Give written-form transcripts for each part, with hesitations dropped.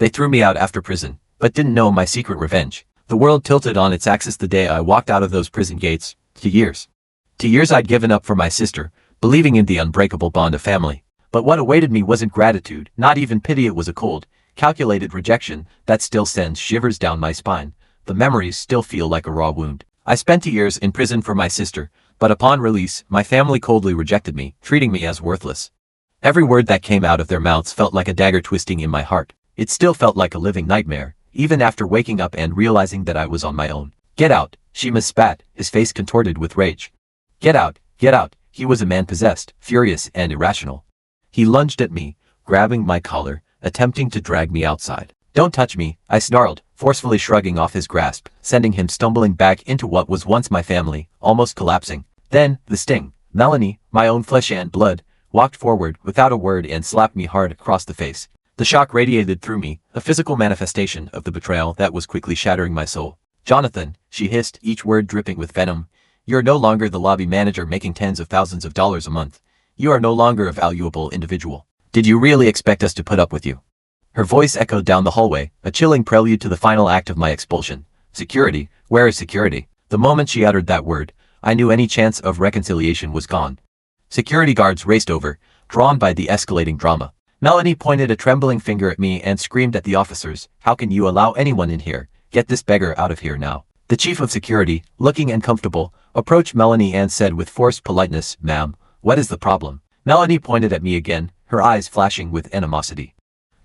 They threw me out after prison, but didn't know my secret revenge. The world tilted on its axis the day I walked out of those prison gates. 2 years. 2 years I'd given up for my sister, believing in the unbreakable bond of family. But what awaited me wasn't gratitude, not even pity. It was a cold, calculated rejection that still sends shivers down my spine. The memories still feel like a raw wound. I spent 2 years in prison for my sister, but upon release, my family coldly rejected me, treating me as worthless. Every word that came out of their mouths felt like a dagger twisting in my heart. It still felt like a living nightmare, even after waking up and realizing that I was on my own. "Get out," Shima spat, his face contorted with rage. Get out, get out." He was a man possessed, furious, and irrational. He lunged at me, grabbing my collar, attempting to drag me outside. "Don't touch me," I snarled, forcefully shrugging off his grasp, sending him stumbling back into what was once my family, almost collapsing. Then, the sting. Melanie, my own flesh and blood, walked forward without a word and slapped me hard across the face. The shock radiated through me, a physical manifestation of the betrayal that was quickly shattering my soul. "Jonathan," she hissed, each word dripping with venom, "you're no longer the lobby manager making tens of thousands of dollars a month. You are no longer a valuable individual. Did you really expect us to put up with you?" Her voice echoed down the hallway, a chilling prelude to the final act of my expulsion. Security? Where is security? The moment she uttered that word, I knew any chance of reconciliation was gone. Security guards raced over, drawn by the escalating drama. Melanie pointed a trembling finger at me and screamed at the officers, "How can you allow anyone in here? Get this beggar out of here now." The chief of security, looking uncomfortable, approached Melanie and said with forced politeness, "Ma'am, what is the problem?" Melanie pointed at me again, her eyes flashing with animosity.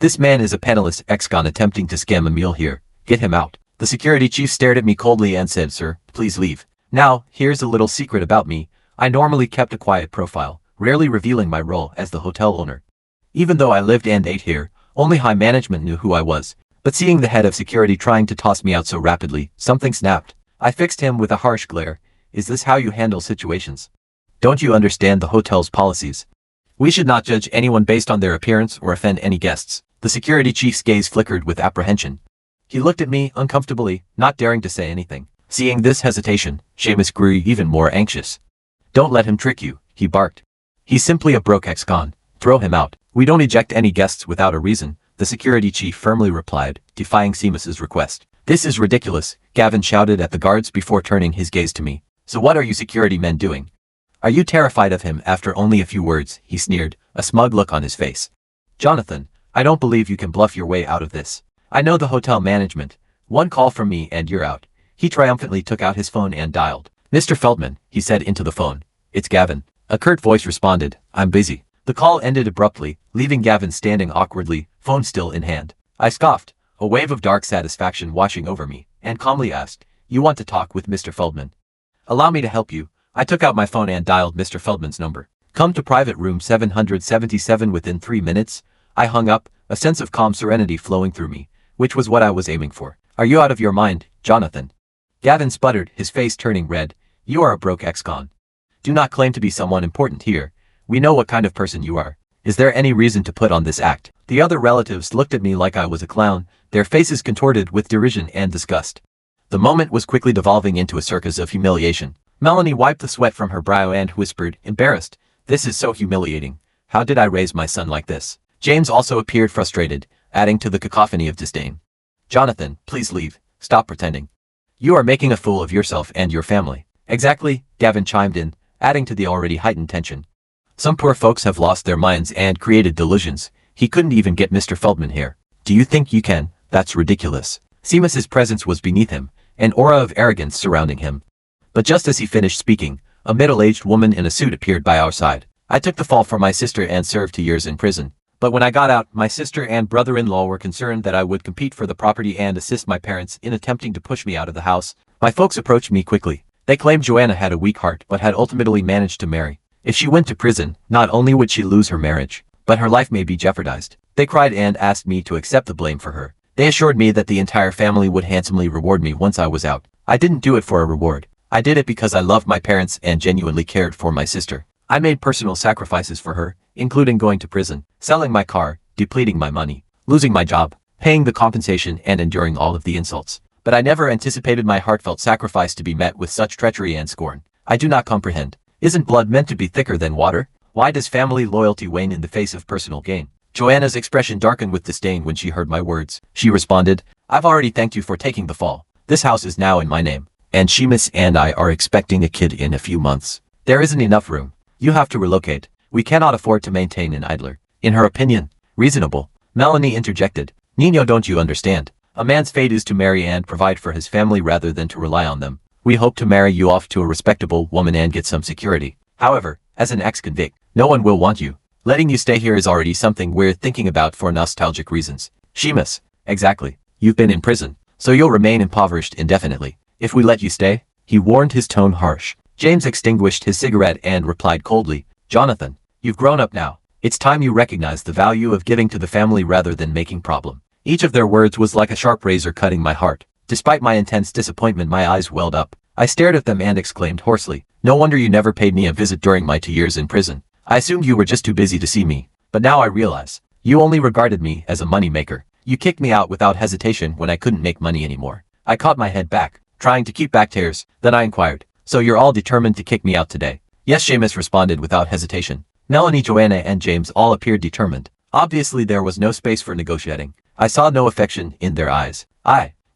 "This man is a penniless ex-con attempting to scam a meal here. Get him out." The security chief stared at me coldly and said, "Sir, please leave." Now, here's a little secret about me. I normally kept a quiet profile, rarely revealing my role as the hotel owner. Even though I lived and ate here, only high management knew who I was. But seeing the head of security trying to toss me out so rapidly, something snapped. I fixed him with a harsh glare. "Is this how you handle situations? Don't you understand the hotel's policies? We should not judge anyone based on their appearance or offend any guests." The security chief's gaze flickered with apprehension. He looked at me uncomfortably, not daring to say anything. Seeing this hesitation, Seamus grew even more anxious. "Don't let him trick you," he barked. "He's simply a broke ex-con. Throw him out." "We don't eject any guests without a reason," the security chief firmly replied, defying Seamus's request. "This is ridiculous," Gavin shouted at the guards before turning his gaze to me. "So what are you security men doing? Are you terrified of him after only a few words?" he sneered, a smug look on his face. "Jonathan, I don't believe you can bluff your way out of this. I know the hotel management. One call from me and you're out." He triumphantly took out his phone and dialed. "Mr. Feldman," he said into the phone. "It's Gavin." A curt voice responded, "I'm busy." The call ended abruptly, leaving Gavin standing awkwardly, phone still in hand. I scoffed, a wave of dark satisfaction washing over me, and calmly asked, "You want to talk with Mr. Feldman? Allow me to help you." I took out my phone and dialed Mr. Feldman's number. "Come to private room 777 within 3 minutes. I hung up, a sense of calm serenity flowing through me, which was what I was aiming for. "Are you out of your mind, Jonathan?" Gavin sputtered, his face turning red. "You are a broke ex-con. Do not claim to be someone important here. We know what kind of person you are. Is there any reason to put on this act?" The other relatives looked at me like I was a clown, their faces contorted with derision and disgust. The moment was quickly devolving into a circus of humiliation. Melanie wiped the sweat from her brow and whispered, embarrassed, "This is so humiliating. How did I raise my son like this?" James also appeared frustrated, adding to the cacophony of disdain. "Jonathan, please leave. Stop pretending. You are making a fool of yourself and your family." "Exactly," Gavin chimed in, adding to the already heightened tension. "Some poor folks have lost their minds and created delusions. He couldn't even get Mr. Feldman here. Do you think you can? That's ridiculous." Seamus's presence was beneath him, an aura of arrogance surrounding him. But just as he finished speaking, a middle-aged woman in a suit appeared by our side. "I took the fall for my sister and served 2 years in prison. But when I got out, my sister and brother-in-law were concerned that I would compete for the property and assist my parents in attempting to push me out of the house. My folks approached me quickly. They claimed Joanna had a weak heart but had ultimately managed to marry. If she went to prison, not only would she lose her marriage, but her life may be jeopardized. They cried and asked me to accept the blame for her. They assured me that the entire family would handsomely reward me once I was out. I didn't do it for a reward. I did it because I loved my parents and genuinely cared for my sister. I made personal sacrifices for her, including going to prison, selling my car, depleting my money, losing my job, paying the compensation and enduring all of the insults. But I never anticipated my heartfelt sacrifice to be met with such treachery and scorn. I do not comprehend. Isn't blood meant to be thicker than water? Why does family loyalty wane in the face of personal gain? Joanna's expression darkened with disdain when she heard my words. She responded, "I've already thanked you for taking the fall. This house is now in my name. And Seamus and I are expecting a kid in a few months. There isn't enough room. You have to relocate. We cannot afford to maintain an idler." In her opinion, reasonable, Melanie interjected, "Nino, don't you understand? A man's fate is to marry and provide for his family rather than to rely on them. We hope to marry you off to a respectable woman and get some security. However, as an ex-convict, no one will want you. Letting you stay here is already something we're thinking about for nostalgic reasons." Seamus, exactly. You've been in prison, so you'll remain impoverished indefinitely. If we let you stay, he warned, his tone harsh. James extinguished his cigarette and replied coldly, "Jonathan, you've grown up now. It's time you recognize the value of giving to the family rather than making problem." Each of their words was like a sharp razor cutting my heart. Despite my intense disappointment, my eyes welled up. I stared at them and exclaimed hoarsely, "No wonder you never paid me a visit during my 2 years in prison. I assumed you were just too busy to see me. But now I realize, you only regarded me as a money maker. You kicked me out without hesitation when I couldn't make money anymore." I caught my head back, trying to keep back tears. Then I inquired, "So you're all determined to kick me out today?" "Yes," Seamus responded without hesitation. Melanie, Joanna, and James all appeared determined. Obviously there was no space for negotiating. I saw no affection in their eyes.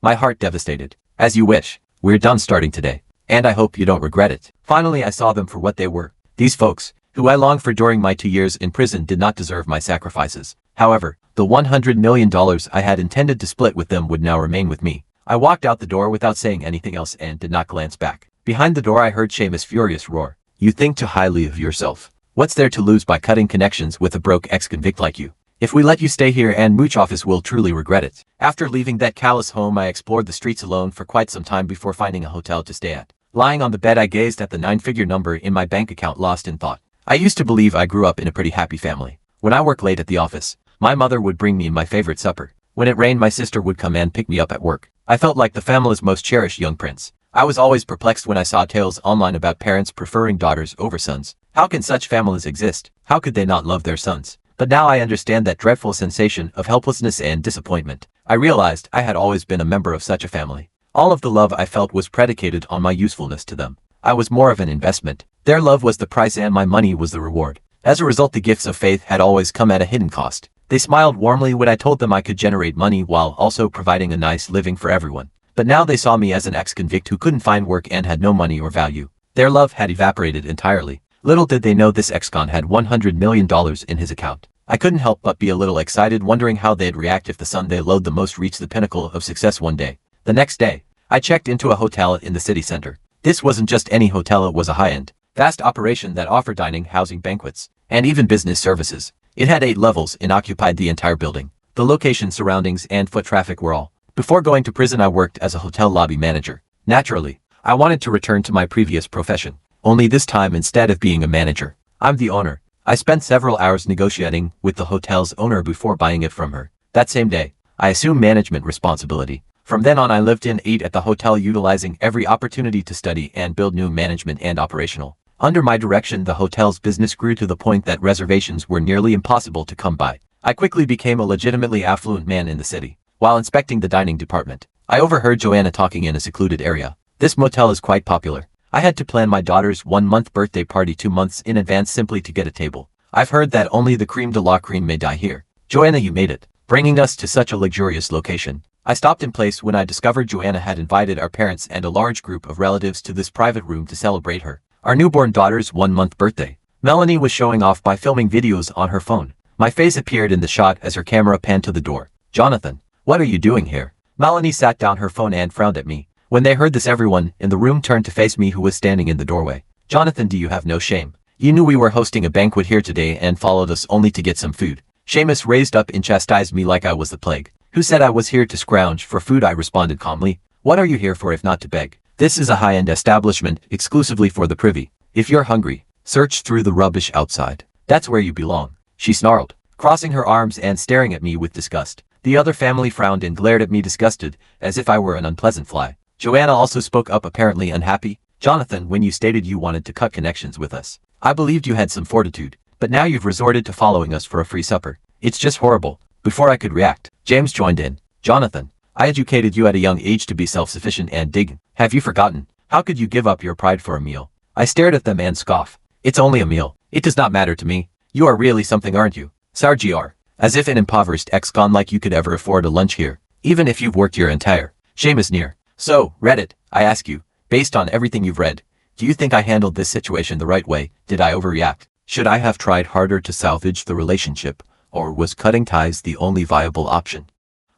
My heart devastated. "As you wish. We're done starting today. And I hope you don't regret it." Finally I saw them for what they were. These folks, who I longed for during my 2 years in prison, did not deserve my sacrifices. However, the $100 million I had intended to split with them would now remain with me. I walked out the door without saying anything else and did not glance back. Behind the door I heard Seamus' furious roar. "You think too highly of yourself. What's there to lose by cutting connections with a broke ex-convict like you? If we let you stay here and mooch off us, we'll truly regret it." After leaving that callous home, I explored the streets alone for quite some time before finding a hotel to stay at. Lying on the bed, I gazed at the 9-figure number in my bank account, lost in thought. I used to believe I grew up in a pretty happy family. When I worked late at the office, my mother would bring me my favorite supper. When it rained, my sister would come and pick me up at work. I felt like the family's most cherished young prince. I was always perplexed when I saw tales online about parents preferring daughters over sons. How can such families exist? How could they not love their sons? But now I understand that dreadful sensation of helplessness and disappointment. I realized I had always been a member of such a family. All of the love I felt was predicated on my usefulness to them. I was more of an investment. Their love was the price and my money was the reward. As a result, the gifts of faith had always come at a hidden cost. They smiled warmly when I told them I could generate money while also providing a nice living for everyone. But now they saw me as an ex-convict who couldn't find work and had no money or value. Their love had evaporated entirely. Little did they know this ex-con had $100 million in his account. I couldn't help but be a little excited, wondering how they'd react if the son they loved the most reached the pinnacle of success one day. The next day, I checked into a hotel in the city center. This wasn't just any hotel, it was a high-end, vast operation that offered dining, housing, banquets, and even business services. It had 8 levels and occupied the entire building. The location, surroundings, and foot traffic were all. Before going to prison, I worked as a hotel lobby manager. Naturally, I wanted to return to my previous profession. Only this time, instead of being a manager, I'm the owner. I spent several hours negotiating with the hotel's owner before buying it from her. That same day, I assumed management responsibility. From then on, I lived and ate at the hotel, utilizing every opportunity to study and build new management and operational. Under my direction, the hotel's business grew to the point that reservations were nearly impossible to come by. I quickly became a legitimately affluent man in the city. While inspecting the dining department, I overheard Joanna talking in a secluded area. "This motel is quite popular. I had to plan my daughter's 1-month birthday party 2 months in advance simply to get a table. I've heard that only the creme de la creme may die here. Joanna, you made it, bringing us to such a luxurious location." I stopped in place when I discovered Joanna had invited our parents and a large group of relatives to this private room to celebrate our newborn daughter's 1-month birthday. Melanie was showing off by filming videos on her phone. My face appeared in the shot as her camera panned to the door. "Jonathan, what are you doing here?" Melanie sat down her phone and frowned at me. When they heard this, everyone in the room turned to face me, who was standing in the doorway. "Jonathan, do you have no shame? You knew we were hosting a banquet here today and followed us only to get some food." Seamus raised up and chastised me like I was the plague. "Who said I was here to scrounge for food?" I responded calmly. "What are you here for if not to beg? This is a high-end establishment exclusively for the privy. If you're hungry, search through the rubbish outside. That's where you belong," she snarled, crossing her arms and staring at me with disgust. The other family frowned and glared at me, disgusted, as if I were an unpleasant fly. Joanna also spoke up, apparently unhappy. "Jonathan, when you stated you wanted to cut connections with us, I believed you had some fortitude, but now you've resorted to following us for a free supper. It's just horrible." Before I could react, James joined in. "Jonathan, I educated you at a young age to be self-sufficient and digging. Have you forgotten? How could you give up your pride for a meal?" I stared at them and scoffed. "It's only a meal. It does not matter to me. You are really something, aren't you? Sargiar." As if an impoverished ex-con like you could ever afford a lunch here, even if you've worked your entire. Shame is near. So, Reddit, I ask you, based on everything you've read, do you think I handled this situation the right way? Did I overreact? Should I have tried harder to salvage the relationship, or was cutting ties the only viable option?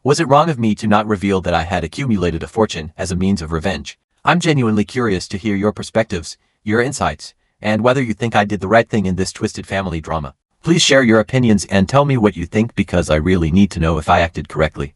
Was it wrong of me to not reveal that I had accumulated a fortune as a means of revenge? I'm genuinely curious to hear your perspectives, your insights, and whether you think I did the right thing in this twisted family drama. Please share your opinions and tell me what you think because I really need to know if I acted correctly.